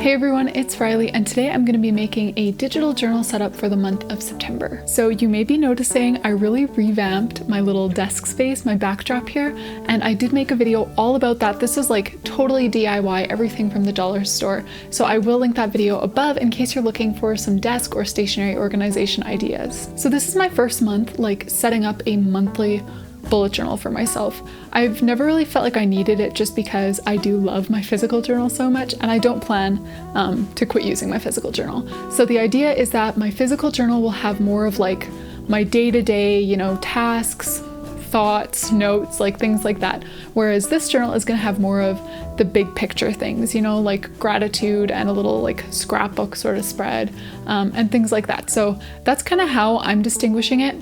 Hey everyone, it's Riley, and today I'm going to be making a digital journal setup for the month of September. So you may be noticing I really revamped my little desk space, my backdrop here, and I did make a video all about that. This is like totally DIY, everything from the dollar store. So I will link that video above in case you're looking for some desk or stationery organization ideas. So this is my first month like setting up a monthly bullet journal for myself. I've never really felt like I needed it just because I do love my physical journal so much, and I don't plan to quit using my physical journal. So the idea is that my physical journal will have more of like my day-to-day, tasks, thoughts, notes, like things like that. Whereas this journal is gonna have more of the big picture things, like gratitude and a little like scrapbook sort of spread and things like that. So that's kind of how I'm distinguishing it.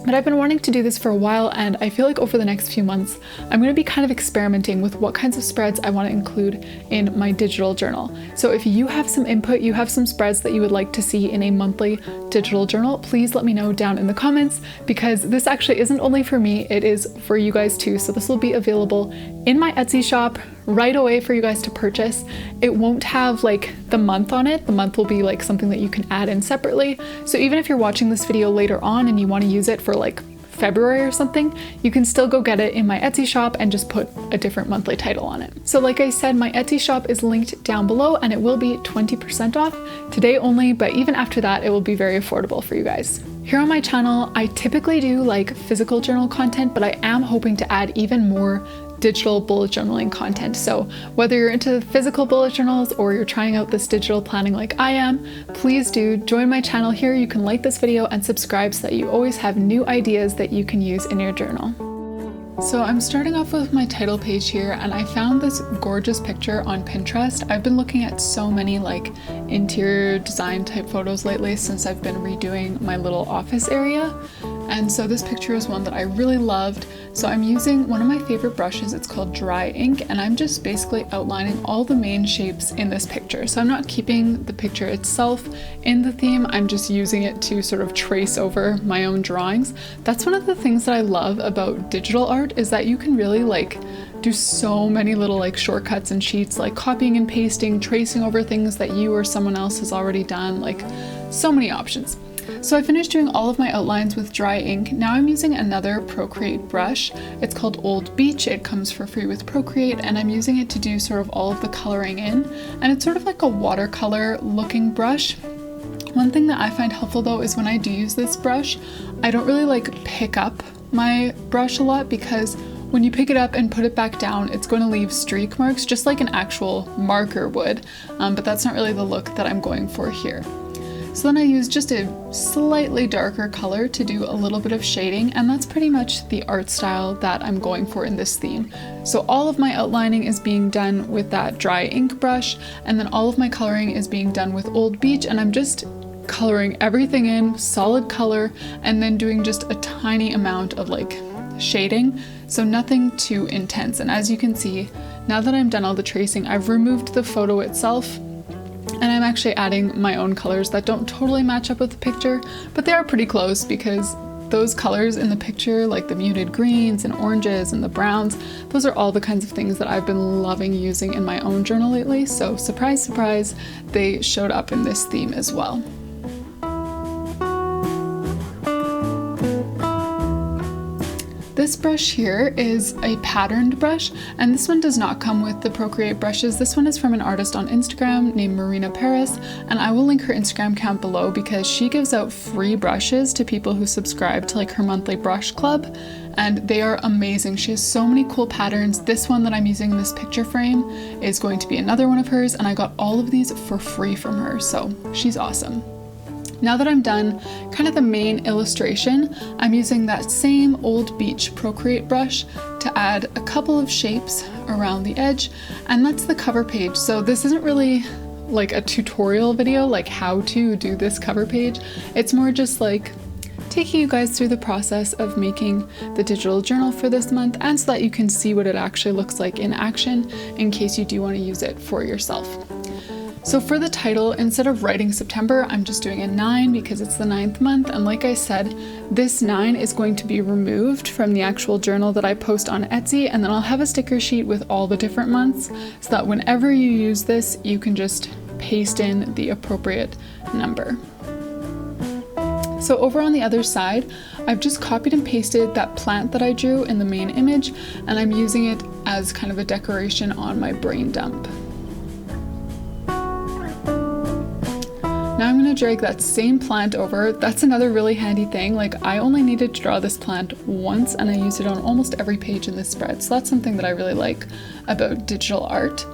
But I've been wanting to do this for a while, and I feel like over the next few months, I'm going to be kind of experimenting with what kinds of spreads I want to include in my digital journal. So if you have some input, you have some spreads that you would like to see in a monthly digital journal, please let me know down in the comments, because this actually isn't only for me, it is for you guys too. So this will be available in my Etsy shop right away for you guys to purchase. It won't have like the month on it. The month will be like something that you can add in separately. So even if you're watching this video later on and you want to use it for like February or something, you can still go get it in my Etsy shop and just put a different monthly title on it. So like I said, my Etsy shop is linked down below and it will be 20% off today only, but even after that, it will be very affordable for you guys. Here on my channel, I typically do like physical journal content, but I am hoping to add even more digital bullet journaling content. So whether you're into physical bullet journals or you're trying out this digital planning like I am, please do join my channel here. You can like this video and subscribe so that you always have new ideas that you can use in your journal. So I'm starting off with my title page here, and I found this gorgeous picture on Pinterest. I've been looking at so many like interior design type photos lately since I've been redoing my little office area. And so this picture is one that I really loved. So I'm using one of my favorite brushes. It's called dry ink, and I'm just basically outlining all the main shapes in this picture. So I'm not keeping the picture itself in the theme. I'm just using it to sort of trace over my own drawings. That's one of the things that I love about digital art, is that you can really like do so many little like shortcuts and cheats, like copying and pasting, tracing over things that you or someone else has already done, like so many options. So I finished doing all of my outlines with dry ink. Now I'm using another Procreate brush. It's called Old Beach. It comes for free with Procreate, and I'm using it to do sort of all of the coloring in. And it's sort of like a watercolor looking brush. One thing that I find helpful though is when I do use this brush, I don't really like pick up my brush a lot, because when you pick it up and put it back down, it's going to leave streak marks just like an actual marker would. But that's not really the look that I'm going for here. So then I use just a slightly darker color to do a little bit of shading, and that's pretty much the art style that I'm going for in this theme. So all of my outlining is being done with that dry ink brush, and then all of my coloring is being done with Old Beach, and I'm just coloring everything in solid color and then doing just a tiny amount of like shading, so nothing too intense. And as you can see, now that I'm done all the tracing, I've removed the photo itself, and I'm actually adding my own colors that don't totally match up with the picture, but they are pretty close, because those colors in the picture, like the muted greens and oranges and the browns, those are all the kinds of things that I've been loving using in my own journal lately. So surprise, surprise, they showed up in this theme as well. This brush here is a patterned brush, and this one does not come with the Procreate brushes. This one is from an artist on Instagram named Marina Paris, and I will link her Instagram account below because she gives out free brushes to people who subscribe to like her monthly brush club, and they are amazing. She has so many cool patterns. This one that I'm using in this picture frame is going to be another one of hers, and I got all of these for free from her, so she's awesome. Now that I'm done kind of the main illustration, I'm using that same Old Beach Procreate brush to add a couple of shapes around the edge, and that's the cover page. So this isn't really like a tutorial video, like how to do this cover page. It's more just like taking you guys through the process of making the digital journal for this month, and so that you can see what it actually looks like in action in case you do want to use it for yourself. So for the title, instead of writing September, I'm just doing a 9 because it's the 9th month. And like I said, this 9 is going to be removed from the actual journal that I post on Etsy. And then I'll have a sticker sheet with all the different months so that whenever you use this, you can just paste in the appropriate number. So over on the other side, I've just copied and pasted that plant that I drew in the main image, and I'm using it as kind of a decoration on my brain dump. Now I'm going to drag that same plant over. That's another really handy thing. Like, I only needed to draw this plant once and I used it on almost every page in this spread. So that's something that I really like about digital art.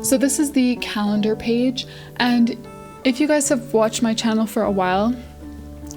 So this is the calendar page, and if you guys have watched my channel for a while,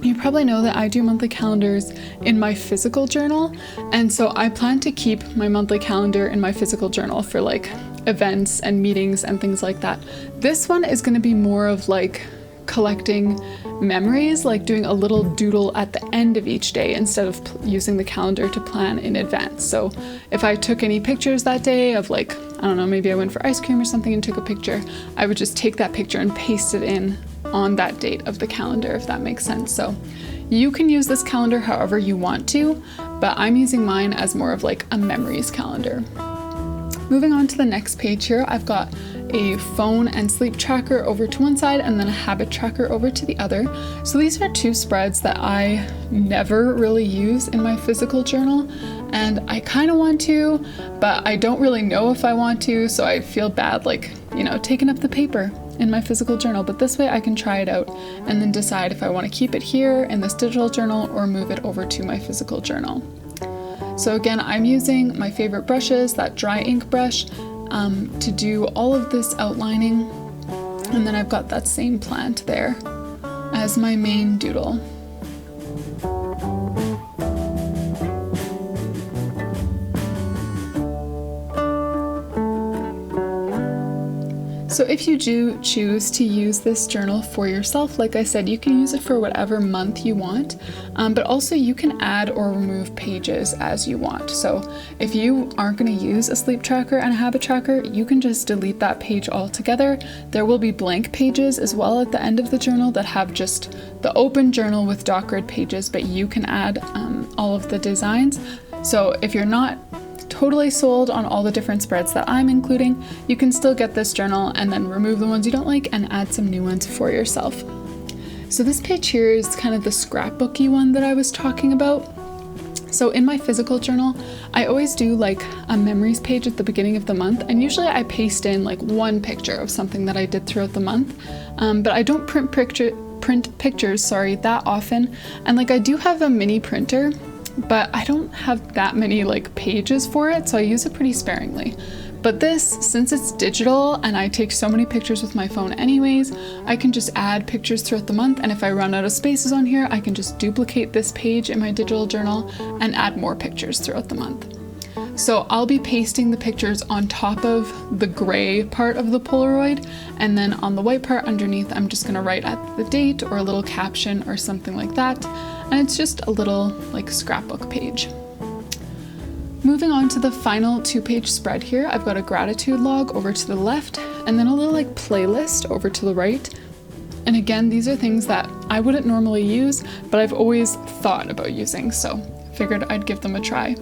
you probably know that I do monthly calendars in my physical journal, and so I plan to keep my monthly calendar in my physical journal for like events and meetings and things like that. This one is going to be more of like collecting memories, like doing a little doodle at the end of each day instead of using the calendar to plan in advance. So if I took any pictures that day of like, I don't know, maybe I went for ice cream or something and took a picture, I would just take that picture and paste it in on that date of the calendar, if that makes sense. So you can use this calendar however you want to, but I'm using mine as more of like a memories calendar. Moving on to the next page here, I've got a phone and sleep tracker over to one side and then a habit tracker over to the other. So these are two spreads that I never really use in my physical journal, and I kind of want to, but I don't really know if I want to, so I feel bad, like, you know, taking up the paper in my physical journal. But this way I can try it out and then decide if I want to keep it here in this digital journal or move it over to my physical journal. So again, I'm using my favorite brushes, that dry ink brush, to do all of this outlining, and then I've got that same plant there as my main doodle. So if you do choose to use this journal for yourself, like I said, you can use it for whatever month you want, but also you can add or remove pages as you want. So if you aren't going to use a sleep tracker and a habit tracker, you can just delete that page altogether. There will be blank pages as well at the end of the journal that have just the open journal with dot grid pages, but you can add all of the designs. So if you're not totally sold on all the different spreads that I'm including, you can still get this journal and then remove the ones you don't like and add some new ones for yourself. So this page here is kind of the scrapbooky one that I was talking about. So in my physical journal, I always do like a memories page at the beginning of the month, and usually I paste in like one picture of something that I did throughout the month, but I don't print pictures that often. And like, I do have a mini printer, but I don't have that many like pages for it, so I use it pretty sparingly. But this, since it's digital and I take so many pictures with my phone anyways, I can just add pictures throughout the month, and if I run out of spaces on here, I can just duplicate this page in my digital journal and add more pictures throughout the month. So I'll be pasting the pictures on top of the gray part of the Polaroid, and then on the white part underneath, I'm just gonna write at the date or a little caption or something like that. And it's just a little like scrapbook page. Moving on to the final 2-page spread here, I've got a gratitude log over to the left and then a little like playlist over to the right. And again, these are things that I wouldn't normally use, but I've always thought about using, so figured I'd give them a try.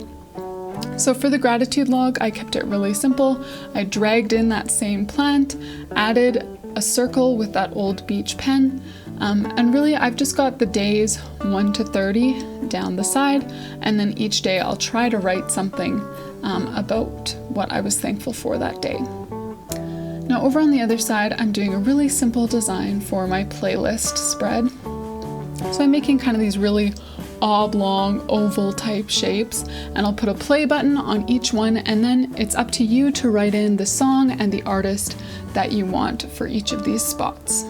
So for the gratitude log, I kept it really simple. I dragged in that same plant, added a circle with that old beach pen, and really I've just got the days 1 to 30 down the side, and then each day I'll try to write something about what I was thankful for that day. Now over on the other side, I'm doing a really simple design for my playlist spread. So I'm making kind of these really oblong oval type shapes, and I'll put a play button on each one, and then it's up to you to write in the song and the artist that you want for each of these spots.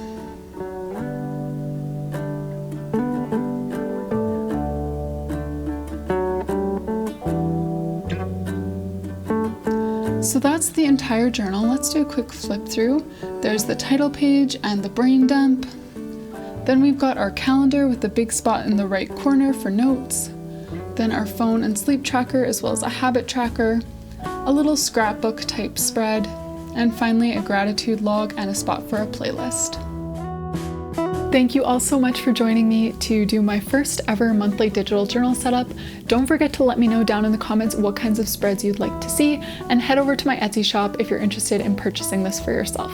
So that's the entire journal. Let's do a quick flip through. There's the title page and the brain dump. Then we've got our calendar with the big spot in the right corner for notes. Then our phone and sleep tracker, as well as a habit tracker, a little scrapbook type spread, and finally a gratitude log and a spot for a playlist. Thank you all so much for joining me to do my first ever monthly digital journal setup. Don't forget to let me know down in the comments what kinds of spreads you'd like to see, and head over to my Etsy shop if you're interested in purchasing this for yourself.